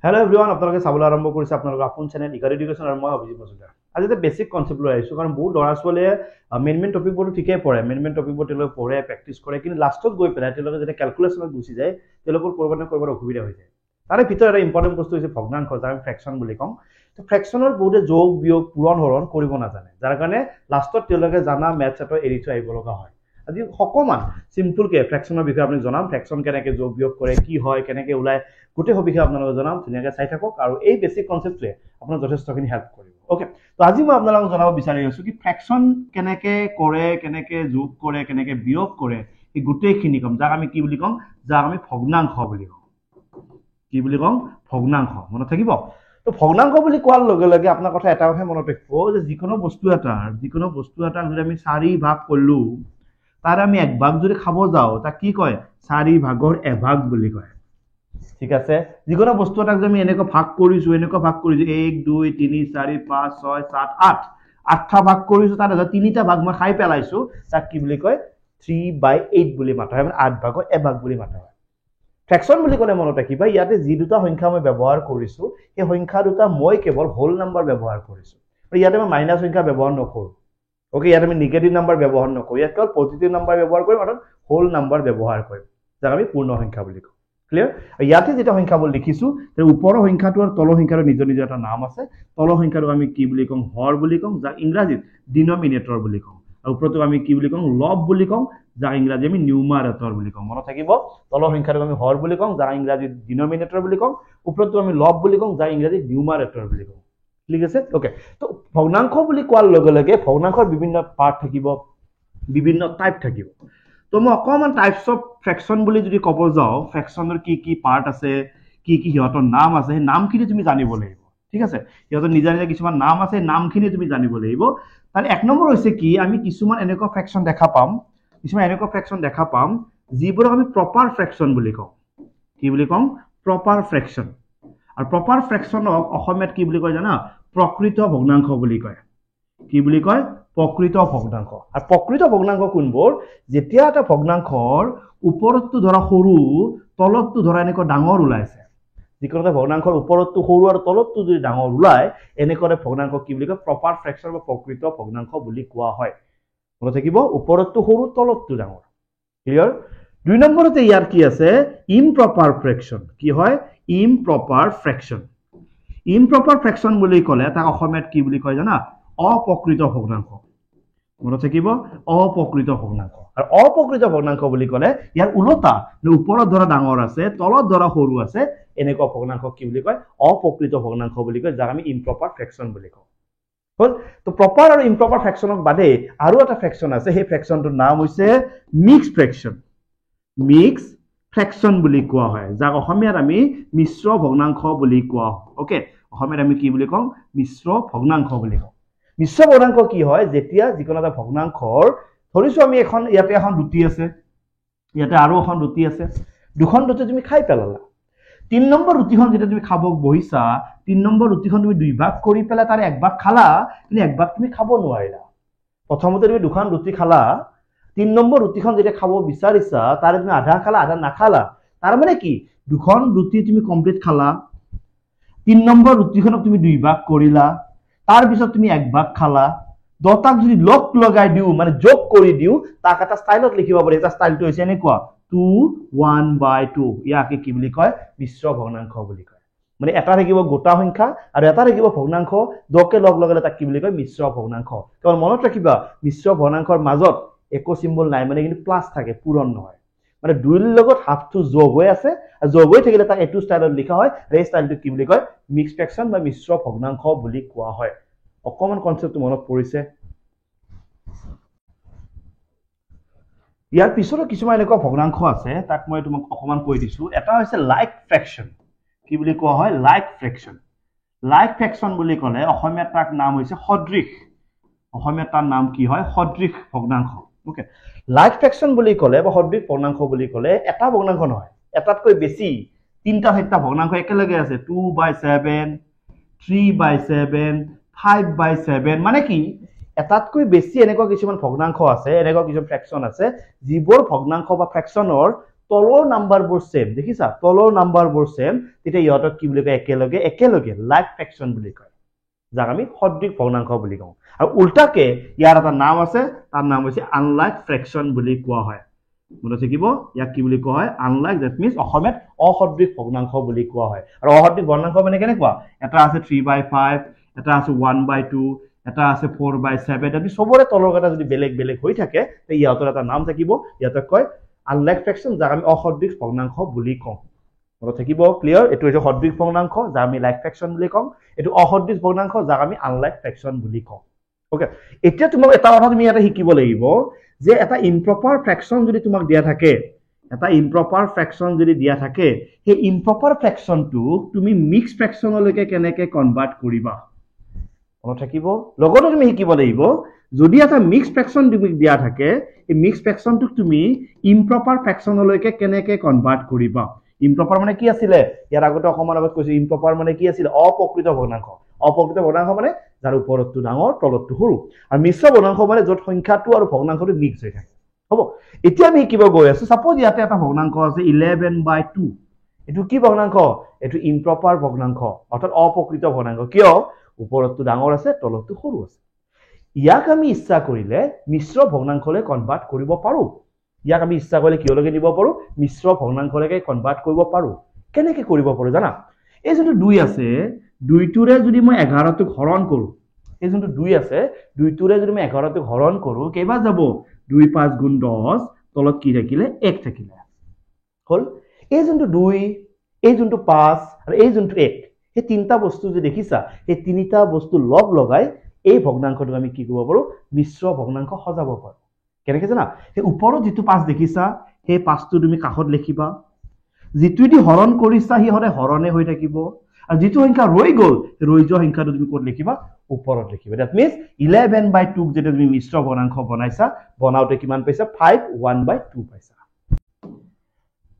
Hello everyone, আপোনালোকে চাবলৈ আৰম্ভ কৰিছে আপোনালোকৰ আপোন চেনেল ইকাৰ এডুকেশ্যন আৰু মই অভিজিত মজুমদাৰ। আজি এটা বেসিক কনসেপ্ট লৈ আহিছো কাৰণ বহুত ল'ৰা ছোৱালীয়ে মেইন টপিকবোৰ ঠিকই পঢ়ে, মেইন টপিকবোৰ তেওঁলোকে পঢ়ে, প্ৰেক্টিছ কৰে, কিন্তু লাষ্টত গৈ পেলাই তেওঁলোকে যেতিয়া ক্যালকুলেশনত গুচি যায় তেওঁলোকৰ কৰবাত অসুবিধা হৈ যায়। তাৰে ভিতৰত এটা ইম্পৰ্টেন্ট বস্তু হৈছে ভগ্নাংশ, যাক আমি ফ্ৰেকশন বুলি কওঁ। তো ফ্ৰেকশনৰ বহুতে যোগ বিয়োগ পূৰণ হৰণ কৰিব নাজানে, যাৰ কাৰণে লাষ্টত তেওঁলোকে জানা মেথছ এটা এৰি থৈ আহিব লগা হয়। আজি অকমান সিম্পল কে ফ্ৰেকশনৰ বিষয়ে আপুনি জনাম, ফ্ৰেকশন কেনেকে যোগ বিয়োগ কৰে, কি হয়, কেনেকে ওলাই, গোটেই বিষয়ে আপোনালোকক জনাম। ধুনীয়াকে চাই থাকক আৰু এই বেসিক কনসেপ্টটোৱে আপোনাক যথেষ্টখিনি হেল্প কৰিব। ওকে, তো আজি মই আপোনালোকক জনাব বিচাৰি আছো কি ফ্ৰেকশন কেনেকে কৰে, কেনেকে যোগ কৰে, কেনেকে বিয়োগ কৰে, এই গোটেইখিনি কম, যাক আমি কি বুলি কওঁ, যাক আমি ভগ্নাংশ বুলি কওঁ। কি বুলি কওঁ? ভগ্নাংশ। মনত থাকিব। তো ভগ্নাংশ বুলি কোৱাৰ লগে লগে আপোনাৰ কথা এটা কথা মনত ৰাখিব যে যিকোনো বস্তু এটাৰ যদি আমি 4 ভাগ কৰিলো, তার আমি এক ভাগ যদি খাব যাও তাক কি কয়? 4 ভাগৰ এভাগ বুলি কয়। ঠিক আছে, যিকোনো বস্তু এটাক যদি আমি এনেকৈ ভাগ কৰিছো 1 2 3 4 5 6 7 8 8টা ভাগ কৰিছো, তার 3টা ভাগ মই খাই পেলাইছো, তাক কি বুলি কয়? 3/8 বুলি মাতা হয়, মানে 8 ভাগৰ এভাগ বুলি মাতা হয়। ফ্ৰেকশন বুলি ক'লে মনত ৰাখিবা ইয়াতে যি দুটা সংখ্যা মই ব্যৱহাৰ কৰিছো এই সংখ্যা দুটা মই কেৱল হোল নাম্বাৰ ব্যৱহাৰ কৰিছো, ইয়াতে মই মাইনাস সংখ্যা ব্যৱহাৰ নকৰো। ওকে, ইয়াত আমি নেগেটিভ নাম্বাৰ ব্যবহাৰ নকৰো, ইয়াত কেৱল পজিটিভ নাম্বাৰ ব্যবহাৰ কৰিম, অৰ্থাৎ হোল নাম্বাৰ ব্যবহাৰ কৰিম, যাক আমি পূৰ্ণ সংখ্যা বুলি কওঁ। ক্লিয়াৰ? ইয়াতে যেটা সংখ্যাবোৰ লিখিছো তাৰ ওপৰৰ সংখ্যাটো আৰু তলৰ সংখ্যাৰ নিজৰ নিজৰ এটা নাম আছে। তলৰ সংখ্যাটো আমি কি বুলি কওঁ? হৰ বুলি কওঁ, যাক ইংৰাজীত ডিনোমিনেটৰ বুলি কওঁ। আৰু ওপৰটো আমি কি বুলি কওঁ? লব বুলি কওঁ, যাক ইংৰাজী আমি নিউমাৰেটৰ বুলি কওঁ। মনত থাকিব, তলৰ সংখ্যাটো আমি হৰ বুলি কওঁ, যাক ইংৰাজীত ডিনোমিনেটৰ বুলি কওঁ। ওপৰটো আমি লব বুলি কওঁ, যাক ইংৰাজীত নিউমাৰেটৰ বুলি কওঁ। ঠিক আছে? ওকে, তো ভগ্নাংশ বুলি কোৱাৰ লগে লগে ভগ্নাংশৰ বিভিন্ন পাৰ্ট থাকিব, বিভিন্ন টাইপ থাকিব। তো মই অকমান টাইপস অফ ফ্ৰেকশন বুলি যদি ক'ব যাওঁ, ফ্ৰেকশনৰ কি কি পাৰ্ট আছে, কি কি সিহঁতৰ নাম আছে, সেই নামখিনি তুমি জানিব লাগিব। ঠিক আছে, সিহঁতৰ নিজা নিজা কিছুমান নাম আছে, নামখিনি তুমি জানিব লাগিব। তাৰ এক নম্বৰ হৈছে কি, আমি কিছুমান এনেকুৱা ফ্ৰেকশন দেখা পাম, যিবোৰক আমি প্ৰপাৰ ফ্ৰেকশন বুলি কওঁ। কি বুলি কওঁ? প্ৰপাৰ ফ্ৰেকশন। আৰু প্ৰপাৰ ফ্ৰেকশনক অসমীয়াত কি বুলি কয় জানা? প্ৰকৃত ভগ্নাংশ বুলি কয়। কি বুলি কয়? প্ৰকৃত ভগ্নাংশ। আৰু প্ৰকৃত ভগ্নাংশ কোনবোৰ? যেতিয়া এটা ভগ্নাংশৰ ওপৰতটো ধৰা সৰু, তলতটো ধৰা এনেকুৱা ডাঙৰ ওলাইছে। যিকোনো এটা ভগ্নাংশৰ ওপৰতটো সৰু আৰু তলতটো যদি ডাঙৰ ওলায়, এনেকুৱা ভগ্নাংশ কি বুলি কয়? প্ৰপাৰ ফ্ৰেকশন বা প্ৰকৃত ভগ্নাংশ বুলি কোৱা হয়। মনত থাকিব, ওপৰতটো সৰু, তলতটো ডাঙৰ। ক্লিয়াৰ? 2 নম্বৰতে ইয়াৰ কি আছে? ইমপ্ৰপাৰ ফ্ৰেকশন। কি হয়? ইমপ্ৰপাৰ ফ্ৰেকশন। ইমপ্ৰপাৰ ফ্ৰেকশন বুলি ক'লে তাক অসমীয়াত কি বুলি কয় জানা? অপ্ৰকৃত ভগ্নাংশ। মনত থাকিব, অপ্ৰকৃত ভগ্নাংশ। আৰু অপ্ৰকৃত ভগ্নাংশ বুলি ক'লে ইয়াৰ উলটা, ওপৰত ধৰা ডাঙৰ আছে, তলত ধৰা সৰু আছে, এনেকুৱা ভগ্নাংশ কি বুলি কয়? অপ্ৰকৃত ভগ্নাংশ বুলি কয়, যাক আমি ইমপ্ৰপাৰ ফ্ৰেকশন বুলি কওঁ। হল? তো প্ৰপাৰ আৰু ইমপ্ৰপাৰ ফ্ৰেকশনক বাদে আৰু এটা ফ্ৰেকশন আছে, সেই ফ্ৰেকশনটোৰ নাম হৈছে মিক্স ফ্ৰেকশন। মিক্স ফ্ৰেকশন বুলি কোৱা হয়, যাক অসমীয়াত আমি মিশ্ৰ ভগ্নাংশ বুলি কোৱা হয়। ওকে, অসমীয়াত আমি কি বুলি কওঁ? মিশ্ৰ ভগ্নাংশ বুলি কওঁ। মিশ্ৰ ভগ্নাংশ কি হয়? যেতিয়া যিকোনো এটা ভগ্নাংশৰ, ধৰিছো আমি ইয়াতে এখন ৰুটি আছে, ইয়াতে আৰু এখন ৰুটি আছে, দুখন ৰুটি তুমি খাই পেলালা। 3 নম্বৰ ৰুটিখন যেতিয়া তুমি খাব বহিছা, 3 নম্বৰ ৰুটিখন তুমি 2 ভাগ কৰি পেলাই তাৰ 1 ভাগ খালা, কিন্তু 1 ভাগ তুমি খাব নোৱাৰিলা। প্ৰথমতে তুমি দুখন ৰুটি খালা, 3 নম্বৰ ৰুটিখন যেতিয়া খাব বিচাৰিছা, তাৰে তুমি আধা খালা, আধা নাখালা। তাৰ মানে কি? দুখন ৰুটি তুমি কমপ্লিট খালা, 3 নম্বৰ ৰুটিখনক তুমি 2 ভাগ কৰিলা, তাৰ পিছত তুমি 1 ভাগ খালা। দুটাক যদি লগ লগাই দিও, মানে যোগ কৰি দিও, তাক এটা ষ্টাইলত লিখিব পাৰি। এটা ষ্টাইলটো হৈছে এনেকুৱা 2/1/2। ইয়াকে কি বুলি কয়? মিশ্ৰ ভগ্নাংশ বুলি কয়। মানে এটা থাকিব গোটা সংখ্যা আৰু এটা থাকিব ভগ্নাংশ, দুকে লগ লগালে তাক কি বুলি কয়? মিশ্ৰ ভগ্নাংশ। কেৱল মনত ৰাখিবা, মিশ্ৰ ভগ্নাংশৰ মাজত একো চিম্বল নাই, মানে কিন্তু প্লাস থাকে, পূৰণ নহয়। মানে 2ৰ লগত হাফটো যোগ হৈ আছে, আৰু যোগ হৈ থাকিলে তাক এইটো ষ্টাইলত লিখা হয়। এই ষ্টাইলটো কি বুলি কয়? মিক্স ফ্ৰেকশন বা মিশ্ৰ ভগ্নাংশ বুলি কোৱা হয়। অকমান কনসেপ্টটো মনত পৰিছে? ইয়াৰ পিছতো কিছুমান এনেকুৱা ভগ্নাংশ আছে, তাক মই তোমাক অকমান কৈ দিছো। এটা হৈছে লাইক ফ্ৰেকশন। কি বুলি কোৱা হয়? লাইক ফ্ৰেকশন। লাইক ফ্ৰেকশন বুলি ক'লে অসমীয়াত তাৰ নাম হৈছে সদৃশ। অসমীয়াত তাৰ নাম কি হয়? সদৃশ ভগ্নাংশ। ওকে, লাইক ফ্ৰেকশন বুলি ক'লে বা সদৃশ ভগ্নাংশ বুলি ক'লে এটা ভগ্নাংশ নহয়, এটাতকৈ বেছি 3টা ভগ্নাংশ একেলগে আছে। 2/7, 3/7, 5/7। মানে কি? এটাতকৈ বেছি এনেকুৱা কিছুমান ভগ্নাংশ আছে, এনেকুৱা কিছুমান ফ্ৰেকশন আছে, যিবোৰ ভগ্নাংশ বা ফ্ৰেকশনৰ তলৰ নাম্বাৰবোৰ সেম দেখিছা তলৰ নাম্বাৰবোৰ সেম তেতিয়া ইহঁতক কি বুলি কয় একেলগে লাইক ফ্ৰেকশন বুলি কয় যাক আমি সদৃশ ভগ্নাংশ বুলি কওঁ আৰু উল্টাকে ইয়াৰ এটা নাম আছে তাৰ নাম হৈছে আনলাইক ফ্ৰেকশন বুলি কোৱা হয় মনত থাকিব ইয়াক কি বুলি কোৱা হয় আনলাইক দ্যাট মিন্স অসমীয়াত অসদৃশ ভগ্নাংশ বুলি কোৱা হয় আৰু অসদৃশ ভগ্নাংশ মানে কেনেকুৱা এটা আছে 3/5 এটা আছে 1/2 এটা আছে 4/7 যদি সবৰে তলৰ কথা যদি বেলেগ হৈ থাকে তে ইহঁতৰ এটা নাম থাকিব ইহঁতক কয় আনলাইক ফ্ৰেকশন যাক আমি অসদৃশ ভগ্নাংশ বুলি কওঁ মনত থাকিব ক্লিয়াৰ এটো হৈছে সদৃশ ভগ্নাংশ যাক আমি লাইক ফ্ৰেকশন বুলি কওঁ এটো অসদৃশ ভগ্নাংশ যাক আমি আনলাইক ফ্ৰেকশন বুলি কওঁ ওকে এতিয়া তোমাক এটা কথা তুমি ইয়াতে শিকিব লাগিব যে এটা ইম্প্ৰপাৰ ফ্ৰেকশন যদি তোমাক দিয়া থাকে এটা ইম্প্ৰপাৰ ফ্ৰেকশন যদি দিয়া থাকে সেই ইম্প্ৰপাৰ ফ্ৰেকশনটো তুমি মিক্স ফ্ৰেকশনলৈকে কেনেকৈ কনভাৰ্ট কৰিবা মনত থাকিব লগতে তুমি শিকিব লাগিব যদি এটা মিক্স ফ্ৰেকশন তুমি দিয়া থাকে এই মিক্স ফ্ৰেকশনটোক তুমি ইম্প্ৰপাৰ ফ্ৰেকশনলৈকে কেনেকৈ কনভাৰ্ট কৰিবা ইম্প্ৰপাৰ মানে কি আছিল ইয়াৰ আগতে অকমান আগত কৈছো ইম্প্ৰপাৰ মানে কি আছিল অপ্ৰকৃত ভগ্নাংশ মানে যাৰ ওপৰতটো ডাঙৰ তলতটো সৰু আৰু মিশ্ৰ ভগ্নাংশ মানে য'ত সংখ্যাটো আৰু ভগ্নাংশটো মিক্স হৈ থাকে হ'ব এতিয়া আমি শিকিব গৈ আছো সাপোজ ইয়াতে এটা ভগ্নাংশ আছে 11/2 এটো কি ভগ্নাংশ এটো ইম্প্ৰপাৰ ভগ্নাংশ অৰ্থাৎ অপ্ৰকৃত ভগ্নাংশ কিয় ওপৰতটো ডাঙৰ আছে তলতটো সৰু আছে ইয়াক আমি ইচ্ছা কৰিলে মিশ্ৰ ভগ্নাংশলৈ কনভাৰ্ট কৰিব পাৰো ইয়াক আমি ইচ্ছা কৰিলে কিয়লৈকে নিব পাৰো মিশ্ৰ ভগ্নাংশলৈকে কনভাৰ্ট কৰিব পাৰো কেনেকৈ কৰিব পাৰো জানা এই যোনটো 2 আছে 2টোৰে যদি মই 11 টোক হৰণ কৰো এই যোনটো 2 আছে 2টোৰে যদি মই 11 টোক হৰণ কৰো কেইবা যাব 2 5 গুণ 10 তলত কি থাকিলে 1 থাকিলে হল এই যোনটো 2 এই যোনটো 5 আৰু এই যোনটো 1 এই তিনটা বস্তু যে দেখিছা এই তিনিটা বস্তু লগ লগাই এই ভগ্নাংশটো আমি কি কৰিব পাৰো মিশ্ৰ ভগ্নাংশ সজাব পাৰো কেনেকৈ জানা এই ওপৰত যেটো 5 দেখিছা সেই 5টো তুমি কাষত লিখিবা যেটো দি হৰণ কৰিছা হি হৰে হৰণে হৈ থাকিব আৰু যেটো সংখ্যা ৰৈ গল ৰৈ যোৱা সংখ্যাটো তুমি ক'ত লিখিবা ওপৰত লিখিবা দ্যাট মিন্স 11/2 যেটো তুমি মিশ্ৰ ভগ্নাংশ বনাইছা বনাওতে কিমান পাইছা 5/1/2 পাইছা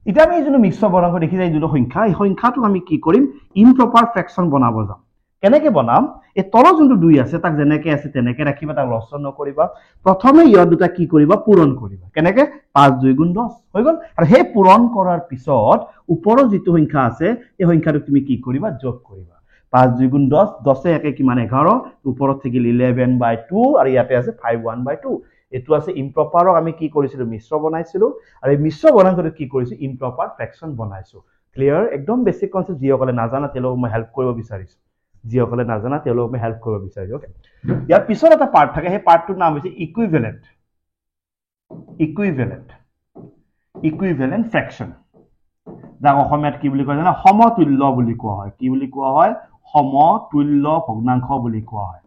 এতিয়া আমি যোনটো মিশ্ৰ ভগ্নাংশ দেখিছা এই যোনটো সংখ্যা এই সংখ্যাটো আমি কি কৰিম ইম্প্ৰপাৰ ফ্ৰেকশন বনাব যাম কেনেকৈ বনাম এই তলৰ যোনটো 2 আছে তাক যেনেকৈ আছে তেনেকৈ ৰাখিবা তাক লছন নকৰিবা প্ৰথমে ইয়া দুটা কি কৰিবা পূৰণ কৰিবা কেনেকৈ 5 2 গুণ 10 হৈ গল আৰু সেই পূৰণ কৰাৰ পিছত ওপৰৰ যেটো সংখ্যা আছে এই সংখ্যাটো তুমি কি কৰিবা যোগ কৰিবা 5 2 গুণ 10 10 একে কিমান 11 ওপৰত থাকিল 11/2 আৰু ইয়াতে আছে 5/1/2 এটো আছে ইম্প্ৰপাৰক আমি কি কৰিছিলো মিশ্ৰ বনাইছিলো আৰু এই মিশ্ৰ ভগ্নাংশটো কি কৰিছো ইম্প্ৰপাৰ ফ্ৰেকশন বনাইছো ক্লিয়াৰ একদম বেসিক কনসেপ্ট যিসকলে নাজানা তেওঁলোকক মই হেল্প কৰিব বিচাৰিছো যিসকলে নাজানা তেওঁলোকক মই হেল্প কৰিব বিচাৰিছো ওকে ইয়াৰ পিছত এটা পাৰ্ট থাকে সেই পাৰ্টটোৰ নাম হৈছে ইকুইভেলেন্ট ফ্ৰেকশন যাক অসমীয়াত কি বুলি কয় জানা সমতুল্য বুলি কোৱা হয় কি বুলি কোৱা হয় সমতুল্য ভগ্নাংশ বুলি কোৱা হয়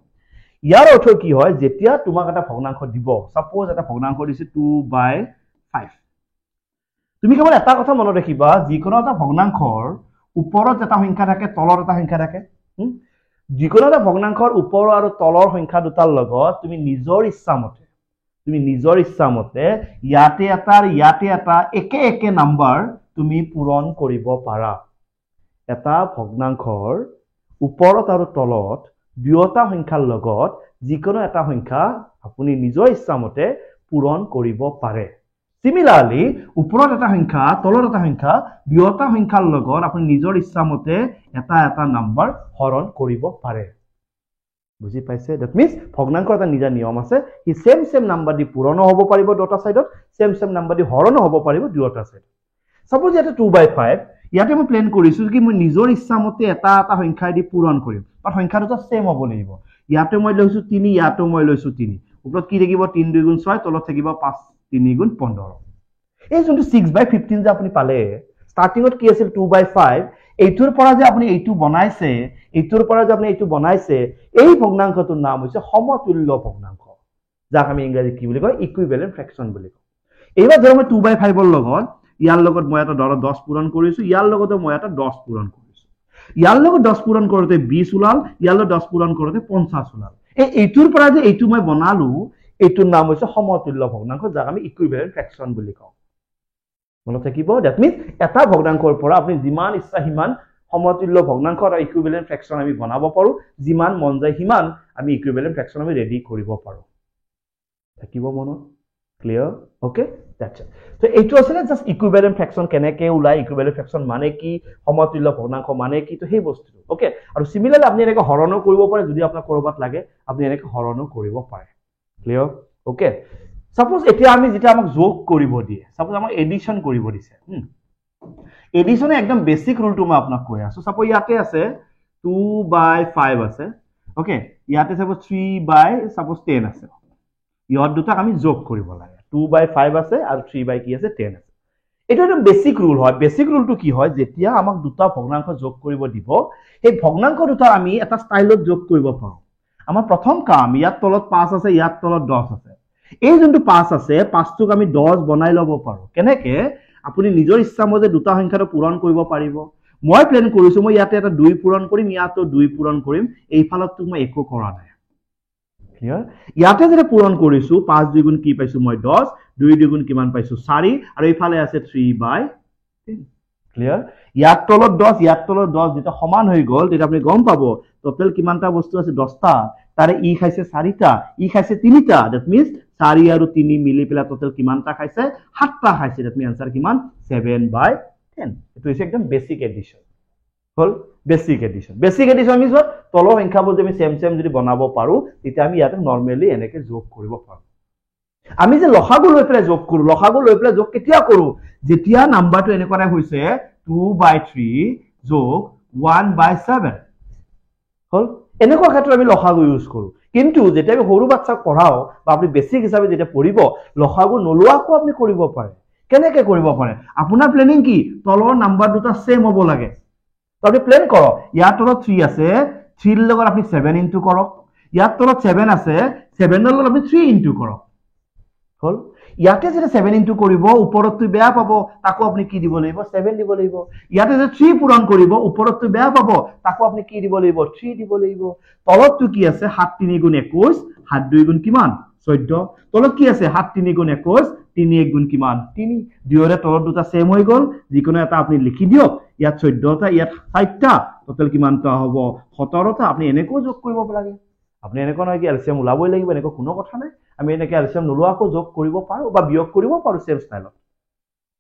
ইয়াৰ অৰ্থ কি হয় যেতিয়া তোমাক এটা ভগ্নাংশ দিব সাপোজ এটা ভগ্নাংশ দিছে 2/5 তুমি কেৱল এটা কথা মনত ৰাখিবা যিকোনো এটা ভগ্নাংশৰ ওপৰত এটা সংখ্যা থাকে তলৰ এটা সংখ্যা থাকে যিকোনো এটা ভগ্নাংশৰ ওপৰ আৰু তলৰ সংখ্যা দুটাৰ লগত তুমি নিজৰ ইচ্ছা মতে ইয়াতে এটা একে নাম্বাৰ তুমি পূৰণ কৰিব পাৰা এটা ভগ্নাংশৰ ওপৰত আৰু তলত দুয়োটা সংখ্যাৰ লগত যিকোনো এটা সংখ্যা আপুনি নিজৰ ইচ্ছা মতে পূৰণ কৰিব পাৰে সিমিলাৰলি ওপৰত এটা সংখ্যা তলত এটা সংখ্যা দুয়োটা সংখ্যাৰ লগত আপুনি নিজৰ ইচ্ছা মতে এটা নাম্বাৰ হৰণ কৰিব পাৰে বুজি পাইছে দ্যাট মিন্স ভগ্নাংশৰ এটা নিজা নিয়ম আছে হি সেম নাম্বাৰ দি পূৰণ হ'ব পাৰিব দুটা সাইডত সেম নাম্বাৰ দি হৰণ হ'ব পাৰিব দুটা সাইডত সাপোজ ইয়াতে 2/5 ইয়াতে মই প্ল্যান কৰিছো কি মই নিজৰ ইচ্ছা মতে এটা সংখ্যা দি পূৰণ কৰিম বাট সংখ্যা দুটা সেম হ'ব লাগিব ইয়াতে মই লৈছো 3 ইয়াতে মই লৈছো 3 ওপৰত কি থাকিব 3 2 গুণ 6 তলত থাকিব 5 3 গুণ 15 এই যোনটো 6/15 যে আপুনি পালে ষ্টাৰ্টিংত কি আছিল 2/5 এইটোৰ পৰা যে আপুনি এইটো বনাইছে এই ভগ্নাংশটোৰ নাম হৈছে সমতুল্য ভগ্নাংশ যাক আমি ইংৰাজীত কি বুলি কয় ইকুইভেলেন্ট ফ্ৰেকশন বুলি কওঁ এইবাৰ ধৰ মই 2/5 ৰ লগত ইয়াৰ লগত মই এটা 10 পূৰণ কৰিছো ইয়াৰ লগতে মই এটা 10 পূৰণ কৰিছো ইয়াৰ লগত 10 পূৰণ কৰোতে 20 ওলাল ইয়াৰ লগত 10 পূৰণ কৰোতে 50 ওলাল এইটোৰ পৰা যে এইটো মই বনালো এইটোৰ নাম হৈছে সমতুল্য ভগ্নাংশ যাক আমি ইকুইভেলেন্ট ফ্ৰেকশন বুলি কওঁ মনত থাকিব দ্যাট মিন্স এটা ভগ্নাংশৰ পৰা আপুনি যিমান ইচ্ছা সিমান সমতুল্য ভগ্নাংশ আৰু ইকুইভেলেন্ট ফ্ৰেকশন আমি বনাব পাৰো যিমান মন যায় সিমান আমি ইকুইভেলেন্ট ফ্ৰেকশন আমি ৰেডি কৰিব পাৰো থাকিব মনত ক্লিয়াৰ ওকে দ্যাটছ ইট তো এইটো আছিল জাস্ট ইকুইভ্যালেন্ট ফ্ৰেকশন কেনেকৈ ওলাই ইকুইভ্যালেন্ট ফ্ৰেকশন মানে কি সমতুল্য ভগ্নাংশ মানে কি তো সেই বস্তুটো ওকে আৰু সিমিলাৰলি আপুনি এনেকৈ হৰণো কৰিব পাৰে যদি আপোনাৰ কৰবাত লাগে আপুনি এনেকৈ হৰণো কৰিব পাৰে ক্লিয়াৰ ওকে সাপোজ এতিয়া আমি যেটা আমাক যোগ কৰিব দিয়ে সাপোজ আমাক এডিশন কৰিব দিছে এডিশনে একদম বেসিক রুলটো মই আপোনাক কৈ আছো সাপোজ ইয়াতে আছে 2/5 আছে ওকে ইয়াতে সাপোজ 3/10 আছে ইহত দুটাক আমি যোগ কৰিব লাগে 2/5 আছে আৰু 3 কি আছে 10 আছে এটা একদম বেসিক রুল হয় বেসিক রুলটো কি হয় যেতিয়া আমাক দুটা ভগ্নাংশ যোগ কৰিব দিব এই ভগ্নাংশ দুটা আমি এটা স্টাইলত যোগ কৰিব পাৰো আমাৰ প্ৰথম কাম ইয়াত তলত 5 আছে ইয়াত তলত 10 আছে এই যোনটো 5 আছে 5টোক আমি 10 বনাই লব পাৰো কেনেকে আপুনি নিজৰ ইচ্ছা মতে দুটা সংখ্যাটো পূৰণ কৰিব পাৰিব মই প্ল্যান কৰিছো মই ইয়াতে এটা 2 পূৰণ কৰিম ইয়াতো 2 পূৰণ কৰিম এই ফালতটো মই একো কৰা নাই ক্লিয়াৰ ইয়াতে যেটা পূৰণ কৰিছো 5 2 গুণ কি পাইছো মই 10 2 2 গুণ কিমান পাইছো 4 আৰু এই ফালে আছে 3/10 ক্লিয়াৰ ইয়াত তলত 10 ইয়াত তলত 10 যেটা সমান হৈ গল তেটা আপুনি গম পাব টোটাল কিমানটা বস্তু আছে 10টা তাৰে ই খাইছে 4টা ই খাইছে 3টা দ্যাট মিন্স 4 আৰু 3 মিলি পেলা টোটাল কিমানটা খাইছে 7টা খাইছে দ্যাট মিন্স আনসার কিমান 7/10 এটো হৈছে একদম বেসিক এডিশন হল বেসিক এডিশন মিন্স তলৰ সংখ্যাবোৰ যদি সেম যদি বনাব পাৰো তেতিয়া আমি ইয়াতে নৰমালি এনেকে যোগ কৰিব পাৰো আমি যে লসাগু লৈ পেলাই যোগ কৰো লসাগু লৈ পেলাই যোগ কেতিয়া কৰো যেতিয়া নাম্বাৰটো এনেকুৱা হৈছে 2/3 যোগ 1/7 হল এনেকুৱা ক্ষেত্ৰত আমি লসাগু ইউজ কৰো কিন্তু যেতিয়া আমি সৰু বাচ্চাক পঢ়াও বা আপুনি বেসিক হিচাপে যেতিয়া পঢ়িব লসাগু নলোৱাকো আপুনি কৰিব পাৰে কেনেকৈ কৰিব পাৰে আপোনাৰ প্ল্যানিং কি তলৰ নাম্বাৰ দুটা সেম হ'ব লাগে আপুনি প্ল্যান কৰক ইয়াত তলত 3 আছে 3 ৰ লগত আপুনি 7 ইনটু কৰক ইয়াত তলত 7 আছে 7 ৰ লগত আপুনি 3 ইনটু কৰক হল ইয়াতে যে 7 ইনটু কৰিব ওপৰতটো বেয়া পাব তাকো আপুনি কি দিব লাগিব 7 দিব লাগিব ইয়াতে যে 3 পূৰণ কৰিব ওপৰতটো বেয়া পাব তাকো আপুনি কি দিব লাগিব 3 দিব লাগিব তলতটো কি আছে 7 3 গুণ 21 7 2 গুণ কিমান 14 তলত কি আছে 7 3 গুণ 21 3 1 গুণ কিমান 3 দুয়োৰে তলত দুটা সেম হৈ গল যিকোনো এটা আপুনি লিখি দিয়ক ইয়াত 14টা ইয়াত 7টা টোটাল কিমানটা হ'ব 17টা আপুনি এনেকৈ যোগ কৰিব লাগে আপুনি এনেকৈ নহয় কি এলসিএম ওলাবই লাগিব এনেকৈ কোনো কথা নাই আমি এনেকৈ এলসিএম নলোৱাকো যোগ কৰিব পাৰো বা বিয়োগ কৰিব পাৰো সেম স্টাইলত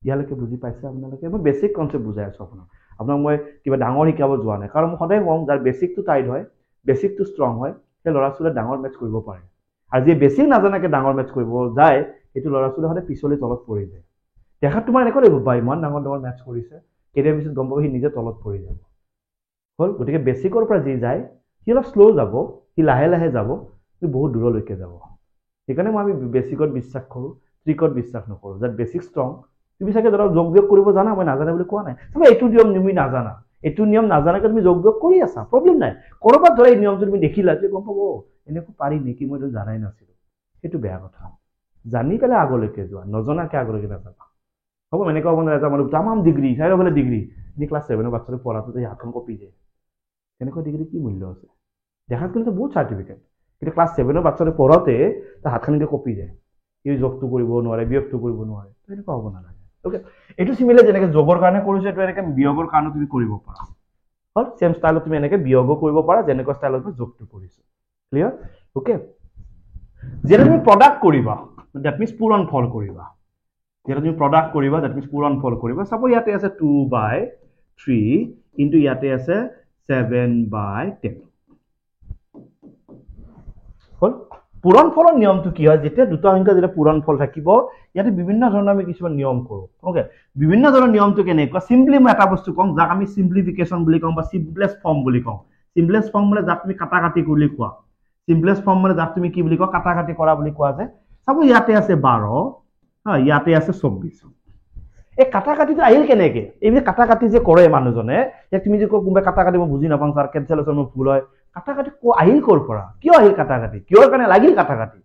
ইয়ালৈকে বুজি পাইছে আপোনালোকে মই বেসিক কনসেপ্ট বুজাই আছো আপোনাক মই কিবা ডাঙৰ শিকাব যোৱা নাই কাৰণ মই সদায় কওঁ যাৰ বেসিকটো টাইট হয় বেসিকটো ষ্ট্ৰং হয় সেই ল'ৰা-ছোৱালীয়ে ডাঙৰ মেথছ কৰিব পাৰে আৰু যে বেসিক নাজানাকে ডাঙৰ মেথছ কৰিব যায় এটো ল'ৰা-ছোৱালী সদায় পিছলৈ তলত পৰি যায় দেখাত তোমাৰ এনেকৈ লাগিব বা ইমান ডাঙৰ মেথছ কৰিছে কেতিয়া পিছত গম পাব সি নিজে তলত পৰি যাব হল গতিকে বেসিকৰ পৰা যি যায় সি অলপ স্লো যাব সি লাহে লাহে যাব সি বহুত দূৰলৈকে যাব সেইকাৰণে মই বেসিকত বিশ্বাস কৰো ট্ৰিকত বিশ্বাস নকৰো যাত বেসিক ষ্ট্ৰং তুমি চাগে ধৰক যোগ বিয়োগ কৰিব জানা মই নাজানে বুলি কোৱা নাই তুমি এইটো নিয়ম তুমি নাজানা এইটো নিয়ম নাজানাকে তুমি যোগ বিয়োগ কৰি আছা প্ৰবলেম নাই কৰবাত ধৰা এই নিয়মটো তুমি দেখিলা যে গম পাব এনেকৈ পাৰি নেকি মই তো জানাই নাছিলো সেইটো বেয়া কথা জানি পেলাই আগলৈকে যোৱা নজনাকে আগলৈকে নাযাবা হ'ব এনেকৈ হ'ব না মানে তামাম ডিগ্ৰী চাইৰফালে ডিগ্ৰী নি ক্লাছ 7 বাচ্চাটো পঢ়াটো হাতখন কপি যায় তেনেকৈ ডিগ্ৰী কি মূল্য আছে দেখাত কিন্তু বহুত সাৰ্টিফিকেট কিন্তু ক্লাছ 7 বাচ্চাটো পঢ়াতে তা হাতখনকে কপি যায় এই যোগটো কৰিব নোৱাৰে বিয়োগটো কৰিব নোৱাৰে এনেকুৱা হ'ব নালাগে ওকে এটো সিমিলাৰ যেনেকৈ যোগৰ কাৰণে কৰিছে এটো এনেকৈ বিয়োগৰ কাৰণে তুমি কৰিব পাৰা হল সেম স্টাইলত তুমি এনেকৈ বিয়োগো কৰিব পাৰা যেনেকৈ স্টাইলত যোগটো কৰিছো ক্লিয়াৰ ওকে যেনে তুমি প্ৰডাক্ট কৰিবা দ্যাট মিন্স পূৰণ ফল কৰিবা যেটা তুমি প্ৰোডাক্ট কৰিবা দ্যাট মিন্স পূৰণ ফল কৰিবা সাপোজ ইয়াতে আছে 2/3 ইনটু ইয়াতে আছে 7/10 হল পূৰণ ফলৰ নিয়মটো কি হয় যেতিয়া দুটা সংখ্যা যেটা পূৰণ ফল থাকিব ইয়াতে বিভিন্ন ধৰণৰ আমি কিছুমান নিয়ম কৰো ওকে বিভিন্ন ধৰণৰ নিয়মটো কেনেকুৱা সিম্পলি মই এটা বস্তু কম যাক আমি সিম্পলিফিকেশন বুলি কম বা সিম্পলেস্ট ফৰ্ম বুলি কম সিম্পলেস্ট ফৰ্ম মানে যাক তুমি কাটা কাটি বুলি কোৱা সিম্পলেস্ট ফৰ্ম মানে যাক তুমি কি বুলি কোৱা কাটা কাটি কৰা বুলি কোৱা যে সাপোজ ইয়াতে আছে 12 ইয়াতে আছে 24 এই কাটা কাটিটো আহিল কেনেকে এই কাটা কাটি যে কৰে মানুহজনে এক তুমি যে কোনবা কাটা কাটি মই বুজি নাপাম স্যার ক্যান্সেলেশন ভুল হয় কাটা কাটি আহিল কৰ পৰা কিয় আহিল কাটা কাটি কিয়ৰ কাৰণে লাগিল কাটা কাটি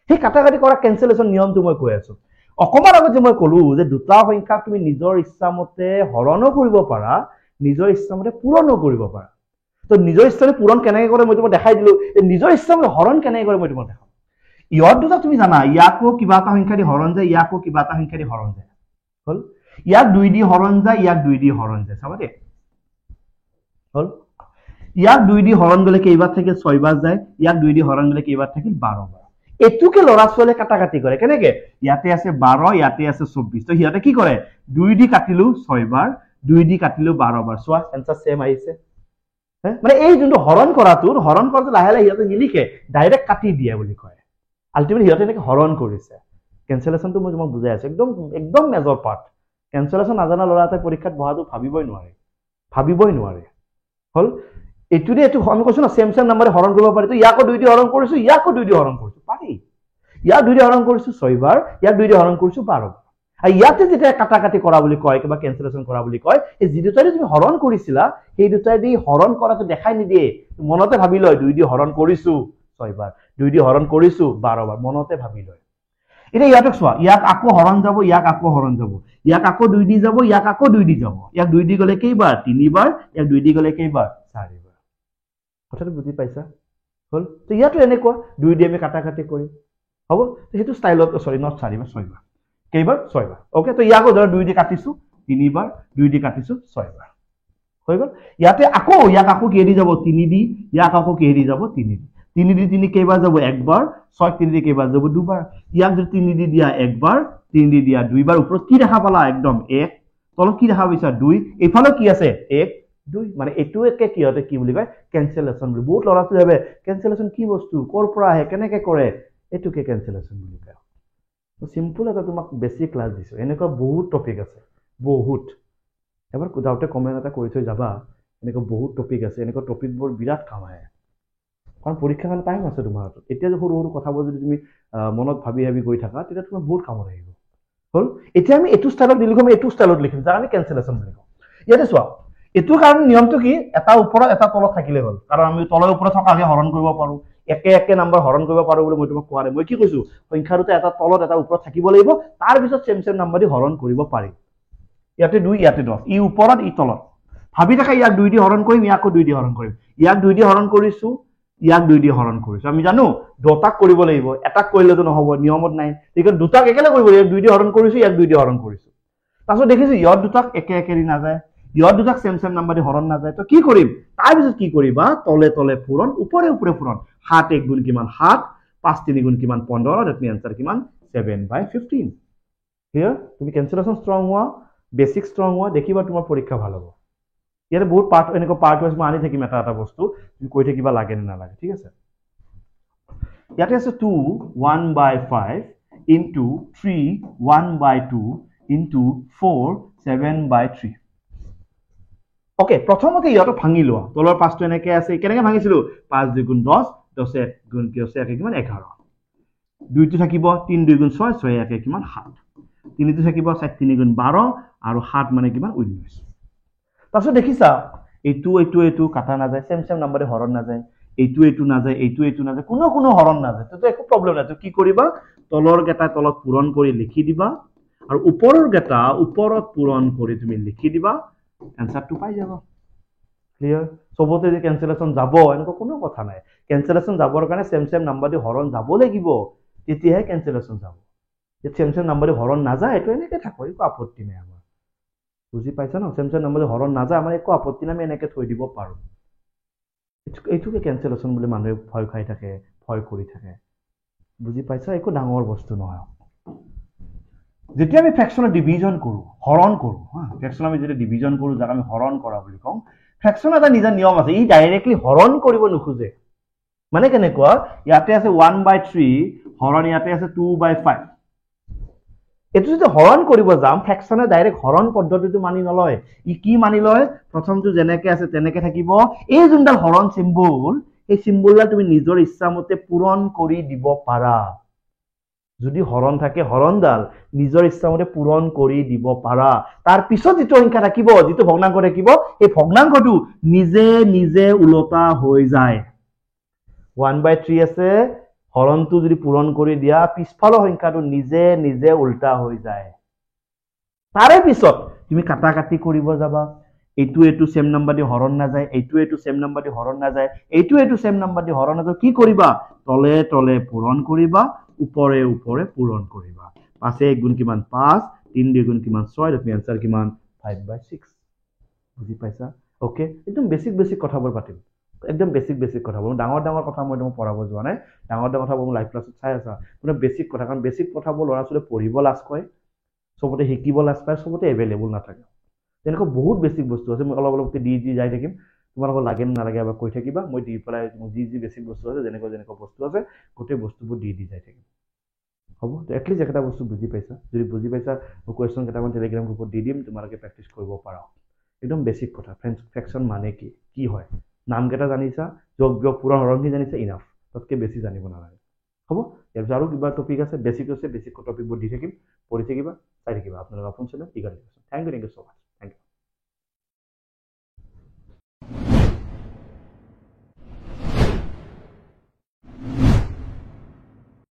সেই কাটা কাটি কৰা ক্যান্সেলেশন নিয়মটো মই কৈ আছো অকমান আগত যে মই কলো যে দুটা সংখ্যা তুমি নিজৰ ইচ্ছামতে হৰণো কৰিব পাৰা নিজৰ ইচ্ছামতে পূৰণো কৰিব পাৰা তো নিজৰ ইচ্ছাৰে পূৰণ কেনেকৈ কৰে মই তোমাক দেখাই দিলো এই নিজৰ ইচ্ছামতে হৰণ কেনেকৈ কৰে মই তোমাক দেখাম ইহত দুটা তুমি জানা ইয়াকো কিবা এটা সংখ্যা দি হৰণ যায় ইয়াকো কিবা এটা সংখ্যা দি হৰণ যায় হল ইয়াক 2 দি হৰণ যায় ইয়াক 2 দি হৰণ যায় চাবা দে হল ইয়াক 2 দি হৰণ গলে কেইবাৰ থাকে 6 বাৰ যায় ইয়াক 2 দি হৰণ গলে কেইবাৰ থাকে 12 বাৰ এটুকে লৰা ছোৱালীয়ে কাটাকাটি কৰে কেনেকে ইয়াতে আছে 12 ইয়াতে আছে 24 তো সিহঁতে কি কৰে 2 দি কাটিলো 6 বাৰ 2 দি কাটিলো 12 বাৰ চোৱা এনসাৰ সেম আহিছে মানে এই যোনটো হৰণ কৰাটো লাহে লাহে সিহঁতে নিলিখে ডাইৰেক্ট কাটি দিয়ে বুলি কয় আলটিমেটলি সিহঁতে এনেকে হৰণ কৰিছে কেনসেলেশনটো মই তোমাক বুজাই আছো একদম মেজৰ পাৰ্ট কেনসেলেশন নাজানা ল'ৰা এটাই পৰীক্ষাত বহাটো ভাবিবই নোৱাৰে হল এটু দি এটু আমি কৈছো না সেম নাম্বাৰে হৰণ কৰিব পাৰি তো ইয়াকো 2 দি হৰণ কৰিছো ইয়াকো 2 দি হৰণ কৰিছো পাৰি ইয়াক 2 দি হৰণ কৰিছো 6 বাৰ ইয়াক 2 দি হৰণ কৰিছো 12 আর ইয়াতে যেটা কাটাকাটি করা বুলি কয় কিবা ক্যান্সেলেশন করা বুলি কয় এই যে দুটাই তুমি হরণ কৰিছিলা সেই দুটাই দি হৰণ কৰাটো দেখাই নিদিয়ে মনতে ভাবি লয় 2 দি হৰণ কৰিছো 6 বাৰ 2 দি হৰণ কৰিছো 12 বাৰ মনতে ভাবি লয় এটা ইয়াতক চোৱা ইয়াক আকৌ হৰণ যাব ইয়াক আকৌ হৰণ যাব ইয়াক আকৌ 2 দি যাব ইয়াক আকৌ 2 দি যাব ইয়াক 2 দি গলে কেইবাৰ 3 বাৰ ইয়াক 2 দি গলে কেইবাৰ 4 বাৰ কথাটো বুজি পাইছা হল তো ইয়াতো এনেকুৱা 2 দি আমি কাটাকাটি কৰিম হ'ব সেইটো স্টাইলত সৰি নট 4 বাৰ 6 বাৰ কেইবাৰ 6 বাৰ ওকে তো ইয়াকো ধৰ 2 দি কাটিছো 3 বাৰ 2 দি কাটিছো 6 বাৰ হৈ গল ইয়াতে আকৌ ইয়াক আকৌ কি দি যাব 3 দি ইয়াক আকৌ কি দি যাব 3 দি 3 দি 3 কেইবাৰ যাব একবাৰ 6 3 দি কেইবাৰ যাব দুবাৰ ইয়াক যদি 3 দি দিয়া একবাৰ 3 দি দিয়া দুইবাৰ ওপৰত কি দেখা পালা একদম 1 তলত কি দেখা পাইছা 2 এইফালে কি আছে 1 2 মানে এটু একে কি হতে কি বুলি কয় ক্যান্সেলেশন বুলি বহুত লৰাটো হবে ক্যান্সেলেশন কি বস্তু কৰ পৰা আহে কেনেকে কৰে এটুকে ক্যান্সেলেশন বুলি কয় সিম্পল এটা তোমাক বেসিক ক্লাস দিছো এনেকুৱা বহুত টপিক আছে বহুত এবাৰ কোদাউতে কমেন্ট এটা কৰি থৈ যাবা এনেকুৱা বহুত টপিক আছে এনেকুৱা টপিকবোৰ বিৰাট কাম আহে কাৰণ পৰীক্ষা কাল টাইম আছে তোমাৰ হাতত এতিয়া যে সৰু সৰু কথাবোৰ যদি তুমি মনত ভাবি গৈ থাকা তেতিয়া তোমাৰ বহুত কামত আহিব হল এতিয়া আমি এটু ষ্টাইলত লিখিম এটু ষ্টাইলত লিখিম যাৰ আমি ক্যান্সেলেশন বুলি কওঁ ইয়াতে চোৱা এটু কাৰণ নিয়মটো কি এটা ওপৰত এটা তলত থাকিলে হ'ল কাৰণ আমি তলৰ ওপৰত থকাকে হৰণ কৰিব পাৰো একে একে নাম্বাৰ হৰণ কৰিব পাৰো বুলি মই তোমাক কোৱা নাই মই কি কৈছো সংখ্যা দুটা এটা তলত এটা ওপৰত থাকিব লাগিব তাৰ পিছত সেম নাম্বাৰ দি হৰণ কৰিব পাৰি ইয়াতে 2 ইয়াতে 10 ই ওপৰত ই তলত ভাবি থাকা ইয়াক 2 দি হৰণ কৰিম ইয়াকো 2 দি হৰণ কৰিম ইয়াক 2 দি হৰণ কৰিছো ইয়াক 2 দি হৰণ কৰিছো আমি জানো দুটাক কৰিব লাগিব এটাক কৰিলেতো নহব নিয়মত নাই ঠিক দুটাক একেলে কৰিব ইয়াক 2 দি হৰণ কৰিছো ইয়াক 2 দি হৰণ কৰিছো তাছত দেখিছো ইয়াত দুটাক একে একে দি নাযায় ইয়াত দুটাক সেম নাম্বাৰ দি হৰণ নাযায় তো কি কৰিম তাৰ পিছত কি কৰিবা তলে তলে পূৰণ ওপৰে ওপৰে পূৰণ 7 1 গুণ কিমান 7 5 3 গুণ কিমান 15 দ্যাট মিন্স আনসার কিমান 7/15 হিয়াৰ তুমি ক্যান্সেলেশন স্ট্ৰং হোৱা বেসিক স্ট্ৰং হোৱা দেখিবা তোমাৰ পৰীক্ষা ভাল হ'ব ইয়াতে বহুত পাৰ্ট এনেকুৱা পাৰ্ট ওয়াইজ মই আনি থাকিম এটা বস্তু তুমি কৈ থাকিবা লাগে না লাগে ঠিক আছে ইয়াতে আছে 2 1/5 into 3 1/2 into 4 7/3 ওকে প্ৰথমতে ইয়াটো ভাঙি লোৱা তলৰ পাঁচটো এনেকে আছে কেনেকে ভাঙিছিলো 5 2 গুণ 10 10 1 গুণ 1 কিমান 11 2 টো থাকিব 3 2 গুণ 6 6 1 কিমান 7 3 টো থাকিব 7 3 গুণ 12 আৰু 7 মানে কিমান 19 তাছত দেখিছা এইটো কাটা না যায় সেম নম্বৰে হৰণ না যায় এইটো না যায় এইটো না যায় কোনো হৰণ না যায় তো একো প্ৰবলেম নাই তো কি কৰিবা তলৰ গেটা তলত পূৰণ কৰি লিখি দিবা আৰু ওপৰৰ গেটা ওপৰত পূৰণ কৰি তুমি লিখি দিবা এনসাৰটো পাই যাবা ক্লিয়াৰ সবতে যে ক্যান্সেলেশন যাব এনেকুৱা কোনো কথা নাই ক্যান্সেলেশন যাবৰ কাৰণে সেম নাম্বাৰ দি হৰণ যাব লাগিব তেতিয়াহে ক্যান্সেলেশন যাব যে সেম নাম্বাৰ দি হৰণ না যায় এটো এনেকে থাকো একো আপত্তি নাই আমাৰ বুজি পাইছা ন সেম নাম্বাৰ দি হৰণ না যায় আমাৰ একো আপত্তি নাই আমি এনেকে থৈ দিব পাৰো এইটোকে ক্যান্সেলেশন বুলি মানুহে ভয় খাই থাকে ভয় কৰি থাকে বুজি পাইছা একো ডাঙৰ বস্তু নহয় যেতিয়া আমি ফ্ৰেকশনৰ ডিভিজন কৰো হৰণ কৰো ফ্ৰেকশন আমি যেতিয়া ডিভিজন কৰো যাক আমি হৰণ কৰা বুলি কওঁ ফ্ৰেকশন এটা নিজা নিয়ম আছে ই ডাইৰেক্টলি হৰণ কৰিব নোখোজে মানে কেনেকুৱা ইয়াতে আছে 1/3 হৰণ ইয়াতে আছে 2/5 এটো যদি হৰণ কৰিব যাম ফ্ৰেকশনে ডাইৰেক্ট হৰণ পদ্ধতিটো মানি নলয় ই কি মানি লয় প্ৰথমটো যেনেকে আছে তেনেকে থাকিব এই যোনডাল হৰণ সিম্বল এই সিম্বলডাল তুমি নিজৰ ইচ্ছামতে পূৰণ কৰি দিব পাৰা যদি হৰণ থাকে হৰণডাল নিজৰ ইচ্ছামতে পূৰণ কৰি দিব পাৰা তাৰ পিছত যেটো সংখ্যা থাকিব যেটো ভগ্নাংক থাকিব এই ভগ্নাংকটো নিজে নিজে উলটা হৈ যায় 1/3 আছে হৰণটো যদি পূৰণ কৰি দিয়া পিছফালৰ সংখ্যাটো নিজে নিজে উল্টা হৈ যায় তাৰে পিছত তুমি কাটাকাটি কৰিব যাবা এইটো সেম নাম্বাৰ দি হৰণ না যায় এইটো সেম নাম্বাৰ দি হৰণ না যায় এইটো সেম নাম্বাৰ দি হৰণ না যায় কি কৰিবা তলে তলে পূৰণ কৰিবা উপৰে উপৰে পূৰণ কৰিবা 5 1 গুণ কিমান 5 3 2 গুণ কিমান 6 দ্যাট মিন্স আনসার কিমান 5/6 বুজি পাইছা ওকে একদম বেসিক কথাবোৰ পাতিম একদম বেছিক কথাবোৰ ডাঙৰ কথা মই তোমাক পঢ়াব যোৱা নাই ডাঙৰ কথাবোৰ লাইভ ক্লাছত চাই আছা মানে বেছিক কথা কাৰণ বেছিক কথাবোৰ ল'ৰা ছোৱালীয়ে পঢ়িব লাজ কৰে চবতে শিকিব লাজ পায় চবতে এভেইলেবল নাথাকে তেনেকুৱা বহুত বেছিক বস্তু আছে মই অলপকৈ দি যাই থাকিম তোমালোকক লাগে নালাগে এবাৰ কৈ থাকিবা মই দি পেলাই যি বেছিক বস্তু আছে যেনেকুৱা বস্তু আছে গোটেই বস্তুবোৰ দি যাই থাকিম হ'ব এটলিষ্ট একেটা বস্তু বুজি পাইছা যদি বুজি পাইছা মই কুৱেশ্যন কেইটামান টেলিগ্ৰাম গ্ৰুপত দি দিম তোমালোকে প্ৰেক্টিছ কৰিব পাৰা একদম বেছিক কথা ফ্ৰেকশ্যন মানে কি হয় নামকেইটা জানিছা যোগ বিয়োগ পূৰণ হৰণি জানিছা ইনাফ তাতকৈ বেছি জানিব নালাগে হ'ব ইয়াৰ পিছত আৰু কিবা টপিক আছে বেছিক টপিকবোৰ দি থাকিম পঢ়ি থাকিবা চাই থাকিবা আপোনালোকৰ আপোন চেনেল ইগাৰ education thank you so much